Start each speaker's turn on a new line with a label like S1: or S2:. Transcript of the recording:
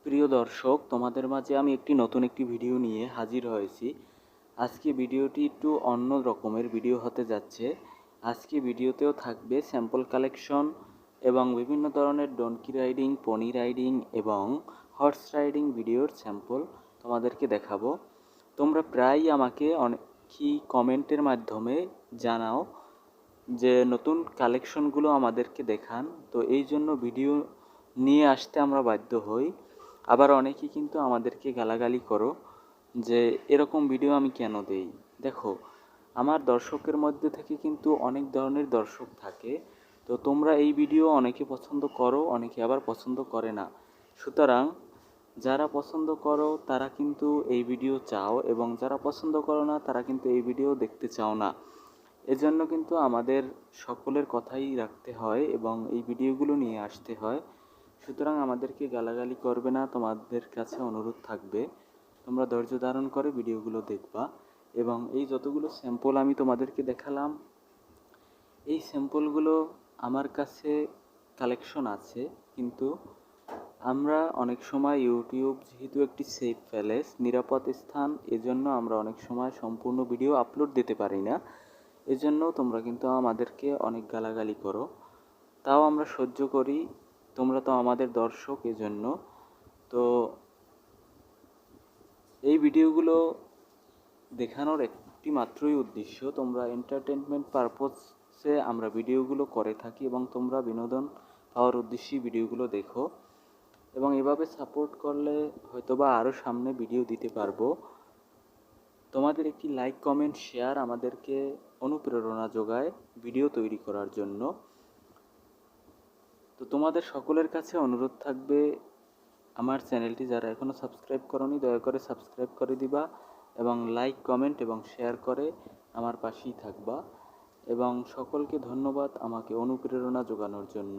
S1: প্রিয় দর্শক, তোমাদের মাঝে আমি নতুন একটি ভিডিও নিয়ে হাজির হয়েছি। আজকে ভিডিওটি একটু অন্য রকমের ভিডিও হতে যাচ্ছে। আজকে ভিডিওতেও থাকবে স্যাম্পল কালেকশন এবং বিভিন্ন ধরনের ডনকি রাইডিং, পনি রাইডিং এবং হর্স রাইডিং ভিডিওর স্যাম্পল তোমাদেরকে দেখাবো। তোমরা প্রায়ই আমাকে অনেকই কমেন্টের মাধ্যমে জানাও যে নতুন কালেকশনগুলো আমাদেরকে দেখান। তো এই জন্য ভিডিও নিয়ে আসতে আমরা বাধ্য হই। আবার অনেকেই কিন্তু আমাদেরকে গালাগালি করো যে এরকম ভিডিও আমি কেন দেই। দেখো, আমার দর্শকের মধ্যে থেকে কিন্তু অনেক ধরনের দর্শক থাকে। তো তোমরা এই ভিডিও অনেকে পছন্দ করো, অনেকে আবার পছন্দ করে না। সুতরাং যারা পছন্দ করো তারা কিন্তু এই ভিডিও চাও, এবং যারা পছন্দ করো না তারা কিন্তু এই ভিডিও দেখতে চাও না। এজন্য কিন্তু আমাদের সকলের কথাই রাখতে হয় এবং এই ভিডিওগুলো নিয়ে আসতে হয়। সুতরাং আমাদেরকে গালাগালি করবে না, তোমাদের কাছে অনুরোধ থাকবে তোমরা ধৈর্য ধারণ করে ভিডিওগুলো দেখবা। এবং এই যতগুলো স্যাম্পল আমি তোমাদেরকে দেখালাম, এই স্যাম্পলগুলো আমার কাছে কালেকশন আছে, কিন্তু আমরা অনেক সময় ইউটিউব যেহেতু একটি সেফ প্যালেস, নিরাপদ স্থান, এজন্য আমরা অনেক সময় সম্পূর্ণ ভিডিও আপলোড দিতে পারি না। এজন্য তোমরা কিন্তু আমাদেরকে অনেক গালাগালি করো, তাও আমরা সহ্য করি। তোমরা তো আমাদের দর্শক, এজন্য। তো এই ভিডিওগুলো দেখানোর একটি মাত্রই উদ্দেশ্য, তোমরা এন্টারটেনমেন্ট পারপসে আমরা ভিডিওগুলো করে থাকি এবং তোমরা বিনোদন পাওয়ার উদ্দেশ্যেই ভিডিওগুলো দেখো। এবং এভাবে সাপোর্ট করলে হয়তোবা আরও সামনে ভিডিও দিতে পারবো। তোমাদের একটি লাইক, কমেন্ট, শেয়ার আমাদেরকে অনুপ্রেরণা যোগায় ভিডিও তৈরি করার জন্য। তো তোমাদের সকলের কাছে অনুরোধ থাকবে, আমার চ্যানেলটি যারা এখনও সাবস্ক্রাইব করোনি দয়া করে সাবস্ক্রাইব করে দিবা, এবং লাইক, কমেন্ট এবং শেয়ার করে আমার পাশেই থাকবা। এবং সকলকে ধন্যবাদ আমাকে অনুপ্রেরণা যোগানোর জন্য।